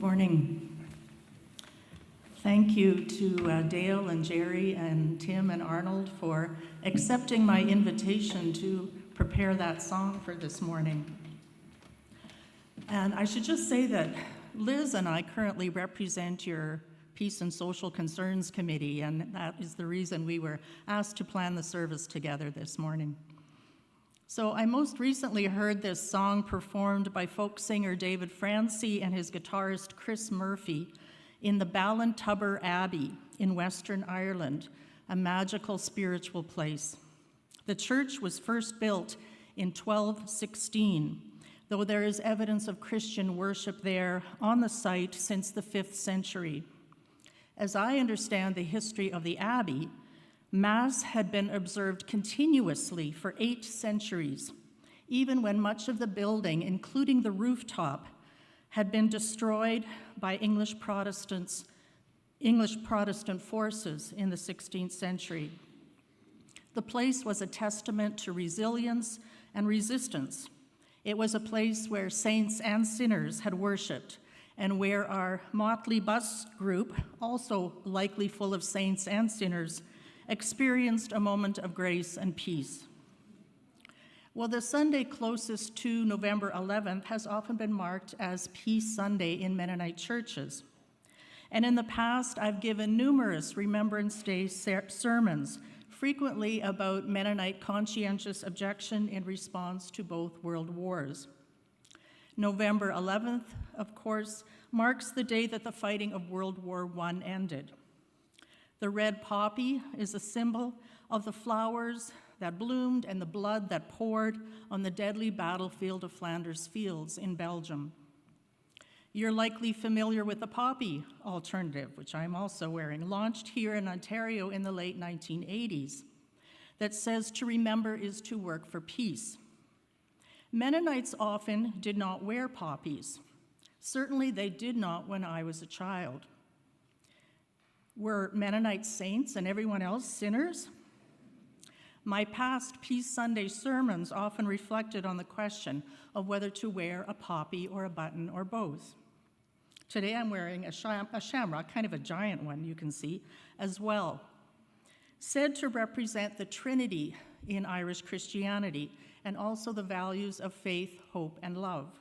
Morning. Thank you to Dale and Jerry and Tim and Arnold for accepting my invitation to prepare that song for this morning. And I should just say that Liz and I currently represent your Peace and Social Concerns Committee, and that is the reason we were asked to plan the service together this morning. So I most recently heard this song performed by folk singer David Francie and his guitarist Chris Murphy in the Ballintubber Abbey in Western Ireland, a magical spiritual place. The church was first built in 1216, though there is evidence of Christian worship there on the site since the 5th century. As I understand the history of the abbey, Mass had been observed continuously for 8 centuries, even when much of the building, including the rooftop, had been destroyed by English Protestant forces in the 16th century. The place was a testament to resilience and resistance. It was a place where saints and sinners had worshiped, and where our motley bus group, also likely full of saints and sinners, experienced a moment of grace and peace. Well, the Sunday closest to November 11th has often been marked as Peace Sunday in Mennonite churches. And in the past, I've given numerous Remembrance Day sermons, frequently about Mennonite conscientious objection in response to both world wars. November 11th, of course, marks the day that the fighting of World War I ended. The red poppy is a symbol of the flowers that bloomed and the blood that poured on the deadly battlefield of Flanders Fields in Belgium. You're likely familiar with the poppy alternative, which I'm also wearing, launched here in Ontario in the late 1980s, that says to remember is to work for peace. Mennonites often did not wear poppies. Certainly they did not when I was a child. Were Mennonite saints and everyone else sinners? My past Peace Sunday sermons often reflected on the question of whether to wear a poppy or a button or both. Today I'm wearing a shamrock, kind of a giant one you can see, as well. Said to represent the Trinity in Irish Christianity and also the values of faith, hope, and love.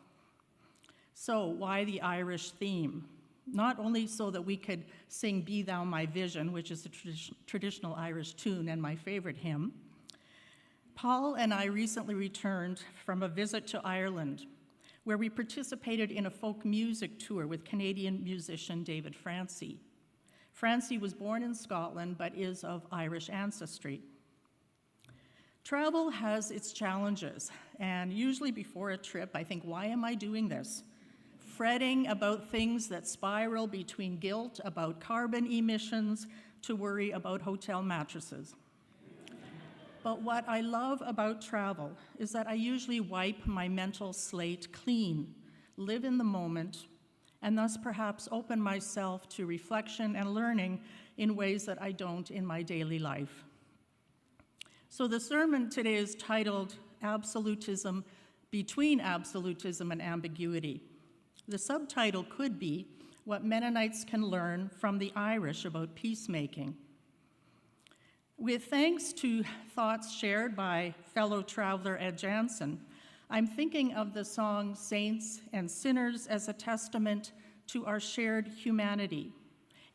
So why the Irish theme? Not only so that we could sing Be Thou My Vision, which is a traditional Irish tune and my favorite hymn. Paul and I recently returned from a visit to Ireland, where we participated in a folk music tour with Canadian musician David Francie. Francie was born in Scotland, but is of Irish ancestry. Travel has its challenges, and usually before a trip, I think, why am I doing this? Fretting about things that spiral between guilt about carbon emissions to worry about hotel mattresses. But what I love about travel is that I usually wipe my mental slate clean, live in the moment, and thus perhaps open myself to reflection and learning in ways that I don't in my daily life. So the sermon today is titled Absolutism, Between Absolutism and Ambiguity. The subtitle could be What Mennonites Can Learn from the Irish About Peacemaking. With thanks to thoughts shared by fellow traveler Ed Jansen, I'm thinking of the song Saints and Sinners as a testament to our shared humanity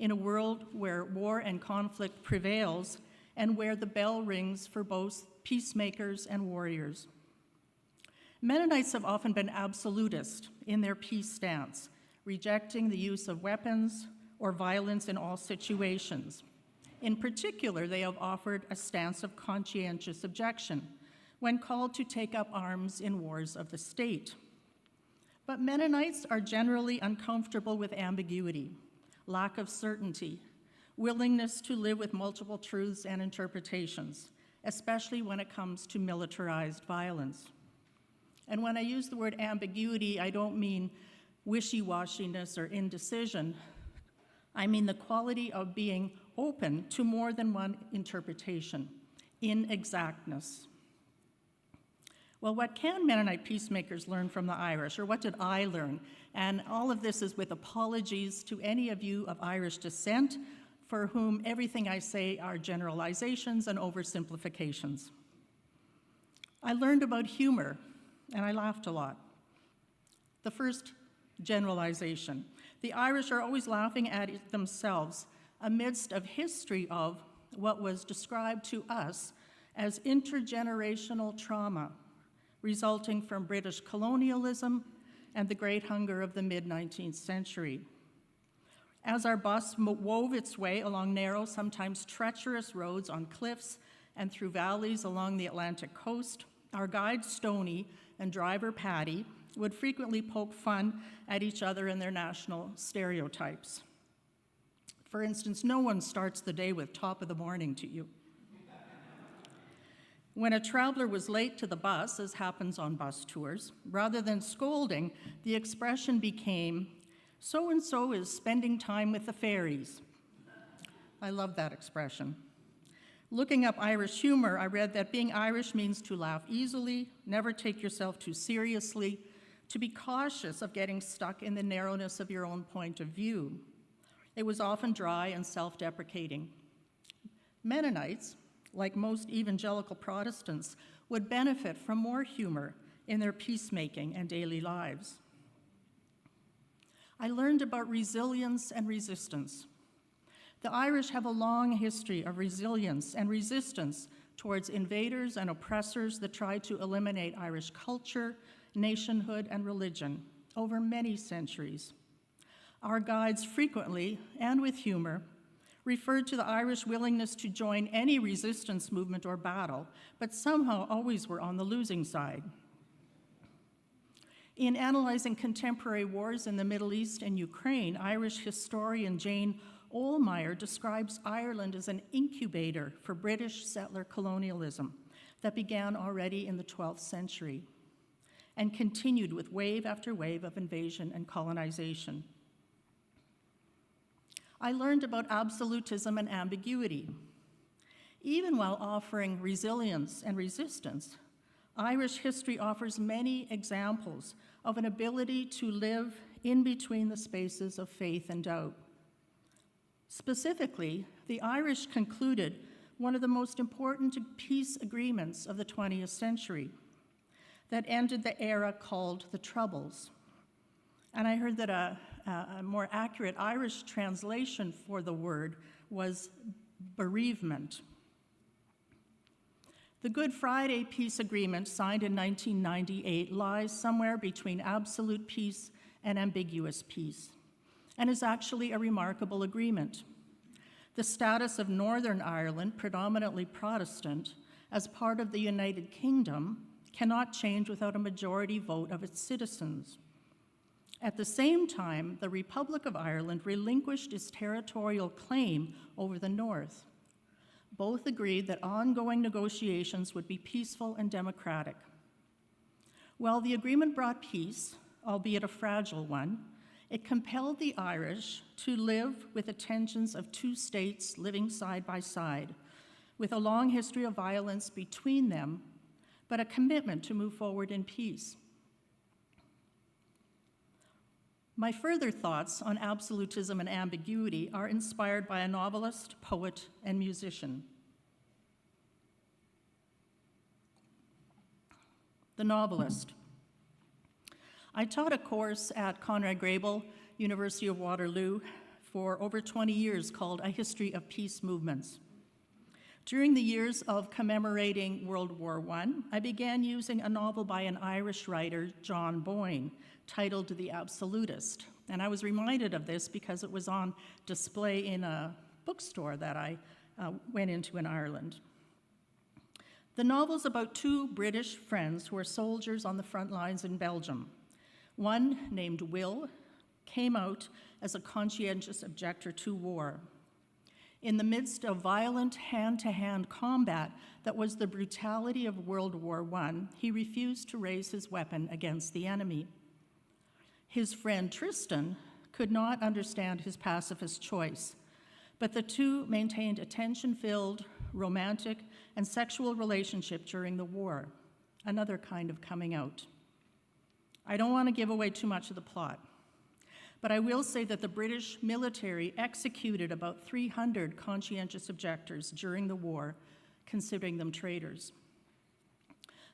in a world where war and conflict prevails and where the bell rings for both peacemakers and warriors. Mennonites have often been absolutist in their peace stance, rejecting the use of weapons or violence in all situations. In particular, they have offered a stance of conscientious objection when called to take up arms in wars of the state. But Mennonites are generally uncomfortable with ambiguity, lack of certainty, willingness to live with multiple truths and interpretations, especially when it comes to militarized violence. And when I use the word ambiguity, I don't mean wishy-washiness or indecision. I mean the quality of being open to more than one interpretation, inexactness. Well, what can Mennonite peacemakers learn from the Irish, or what did I learn? And all of this is with apologies to any of you of Irish descent for whom everything I say are generalizations and oversimplifications. I learned about humor, and I laughed a lot. The first generalization. The Irish are always laughing at it themselves amidst a history of what was described to us as intergenerational trauma resulting from British colonialism and the Great Hunger of the mid-19th century. As our bus wove its way along narrow, sometimes treacherous roads on cliffs and through valleys along the Atlantic coast, our guide Stoney and driver Patty would frequently poke fun at each other and their national stereotypes. For instance, no one starts the day with top of the morning to you. When a traveler was late to the bus, as happens on bus tours, rather than scolding, the expression became, "So-and-so is spending time with the fairies." I love that expression. Looking up Irish humor, I read that being Irish means to laugh easily, never take yourself too seriously, to be cautious of getting stuck in the narrowness of your own point of view. It was often dry and self-deprecating. Mennonites, like most evangelical Protestants, would benefit from more humor in their peacemaking and daily lives. I learned about resilience and resistance. The Irish have a long history of resilience and resistance towards invaders and oppressors that tried to eliminate Irish culture, nationhood, and religion over many centuries. Our guides frequently, and with humor, referred to the Irish willingness to join any resistance movement or battle, but somehow always were on the losing side. In analyzing contemporary wars in the Middle East and Ukraine, Irish historian Jane Ohlmeyer describes Ireland as an incubator for British settler colonialism that began already in the 12th century and continued with wave after wave of invasion and colonization. I learned about absolutism and ambiguity. Even while offering resilience and resistance, Irish history offers many examples of an ability to live in between the spaces of faith and doubt. Specifically, the Irish concluded one of the most important peace agreements of the 20th century that ended the era called the Troubles. And I heard that a more accurate Irish translation for the word was bereavement. The Good Friday Peace Agreement, signed in 1998, lies somewhere between absolute peace and ambiguous peace, and is actually a remarkable agreement. The status of Northern Ireland, predominantly Protestant, as part of the United Kingdom, cannot change without a majority vote of its citizens. At the same time, the Republic of Ireland relinquished its territorial claim over the North. Both agreed that ongoing negotiations would be peaceful and democratic. While the agreement brought peace, albeit a fragile one, it compelled the Irish to live with the tensions of two states living side by side, with a long history of violence between them, but a commitment to move forward in peace. My further thoughts on absolutism and ambiguity are inspired by a novelist, poet, and musician. The novelist. I taught a course at Conrad Grebel, University of Waterloo, for over 20 years called A History of Peace Movements. During the years of commemorating World War I began using a novel by an Irish writer, John Boyne, titled The Absolutist. And I was reminded of this because it was on display in a bookstore that I went into in Ireland. The novel's about two British friends who are soldiers on the front lines in Belgium. One, named Will, came out as a conscientious objector to war. In the midst of violent hand-to-hand combat that was the brutality of World War I, he refused to raise his weapon against the enemy. His friend Tristan could not understand his pacifist choice, but the two maintained a tension-filled, romantic, and sexual relationship during the war. another kind of coming out. I don't want to give away too much of the plot, but I will say that the British military executed about 300 conscientious objectors during the war, considering them traitors.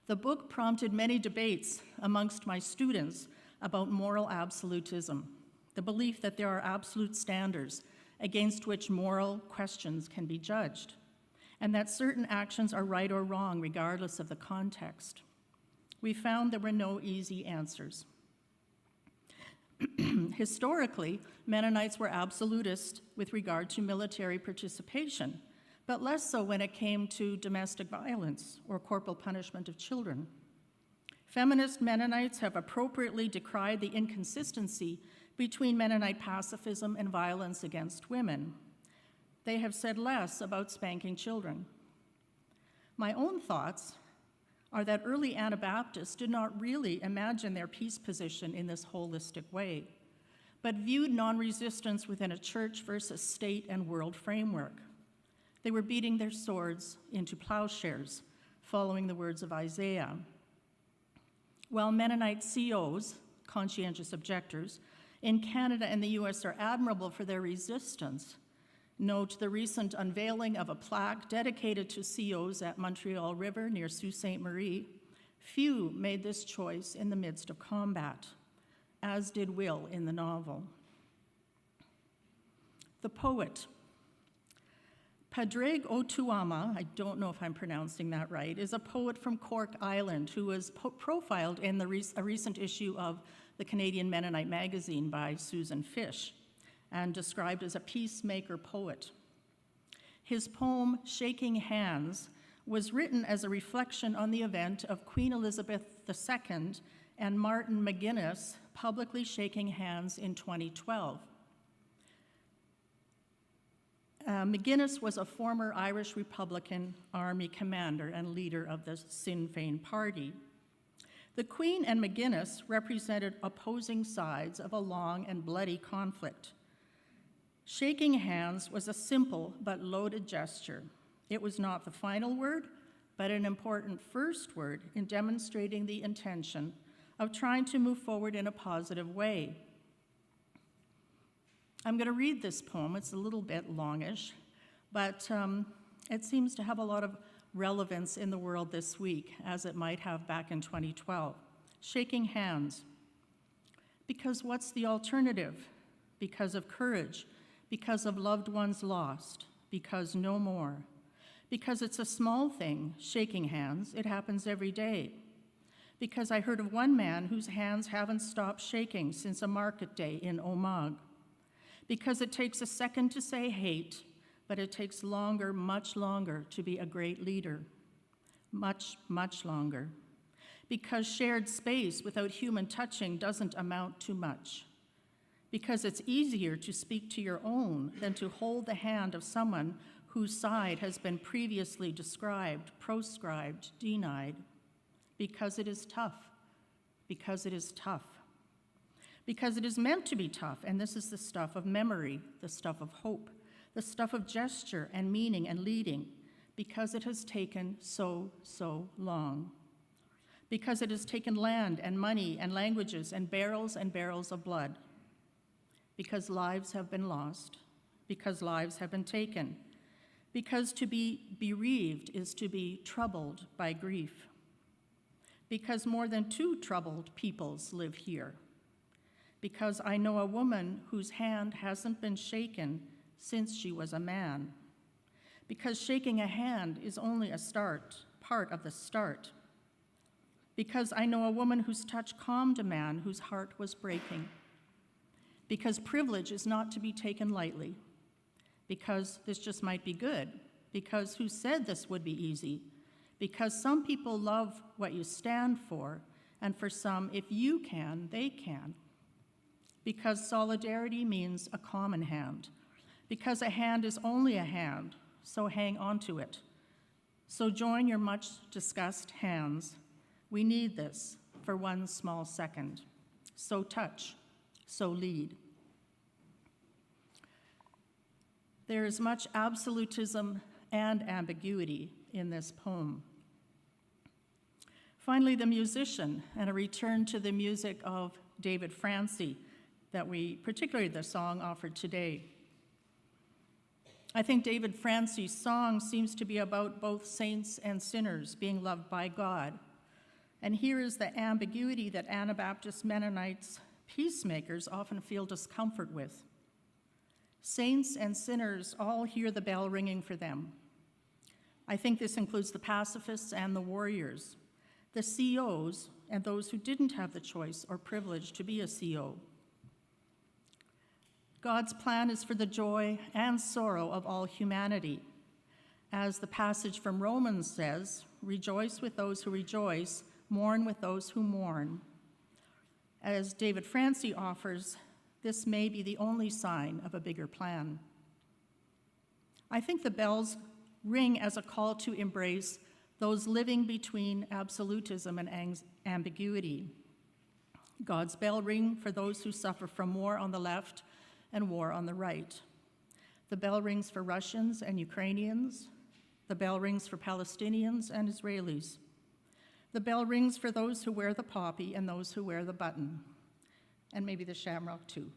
The book prompted many debates amongst my students about moral absolutism, the belief that there are absolute standards against which moral questions can be judged, and that certain actions are right or wrong regardless of the context. We found there were no easy answers. Historically, Mennonites were absolutist with regard to military participation, but less so when it came to domestic violence or corporal punishment of children. Feminist Mennonites have appropriately decried the inconsistency between Mennonite pacifism and violence against women. They have said less about spanking children. My own thoughts are that early Anabaptists did not really imagine their peace position in this holistic way, but viewed non-resistance within a church versus state and world framework. They were beating their swords into plowshares, following the words of Isaiah. While Mennonite COs, conscientious objectors, in Canada and the US are admirable for their resistance, note the recent unveiling of a plaque dedicated to COs at Montreal River near Sault Ste. Marie. Few made this choice in the midst of combat, as did Will in the novel. The poet. Padraig Otuama, I don't know if I'm pronouncing that right, is a poet from Cork Island who was profiled in a recent issue of the Canadian Mennonite magazine by Susan Fish and described as a peacemaker poet. His poem, Shaking Hands, was written as a reflection on the event of Queen Elizabeth II and Martin McGuinness publicly shaking hands in 2012. McGuinness was a former Irish Republican Army commander and leader of the Sinn Féin party. The Queen and McGuinness represented opposing sides of a long and bloody conflict. Shaking hands was a simple but loaded gesture. It was not the final word, but an important first word in demonstrating the intention of trying to move forward in a positive way. I'm going to read this poem. It's a little bit longish, but it seems to have a lot of relevance in the world this week, as it might have back in 2012. Shaking hands. Because what's the alternative? Because of courage, because of loved ones lost, because no more. Because it's a small thing, shaking hands, it happens every day. Because I heard of one man whose hands haven't stopped shaking since a market day in Omagh. Because it takes a second to say hate, but it takes longer, much longer, to be a great leader. Much, much longer. Because shared space without human touching doesn't amount to much. Because it's easier to speak to your own than to hold the hand of someone whose side has been previously described, proscribed, denied. Because it is tough. Because it is tough. Because it is meant to be tough, and this is the stuff of memory, the stuff of hope, the stuff of gesture and meaning and leading, because it has taken so long. Because it has taken land and money and languages and barrels of blood. Because lives have been lost, because lives have been taken, because to be bereaved is to be troubled by grief. Because more than 2 troubled peoples live here. Because I know a woman whose hand hasn't been shaken since she was a man. Because shaking a hand is only a start, part of the start. Because I know a woman whose touch calmed a man whose heart was breaking. Because privilege is not to be taken lightly. Because this just might be good. Because who said this would be easy? Because some people love what you stand for, and for some, if you can, they can. Because solidarity means a common hand. Because a hand is only a hand, so hang on to it. So join your much discussed hands. We need this for one small second. So touch, so lead. There is much absolutism and ambiguity in this poem. Finally, the musician, and a return to the music of David Francie, particularly the song offered today. I think David Francie's song seems to be about both saints and sinners being loved by God. And here is the ambiguity that Anabaptist Mennonites peacemakers often feel discomfort with. Saints and sinners all hear the bell ringing for them. I think this includes the pacifists and the warriors, the COs, and those who didn't have the choice or privilege to be a CO. God's plan is for the joy and sorrow of all humanity. As the passage from Romans says, rejoice with those who rejoice, mourn with those who mourn. As David Francie offers, this may be the only sign of a bigger plan. I think the bells ring as a call to embrace those living between absolutism and ambiguity. God's bell ring for those who suffer from war on the left and war on the right. The bell rings for Russians and Ukrainians. The bell rings for Palestinians and Israelis. The bell rings for those who wear the poppy and those who wear the button, and maybe the shamrock too.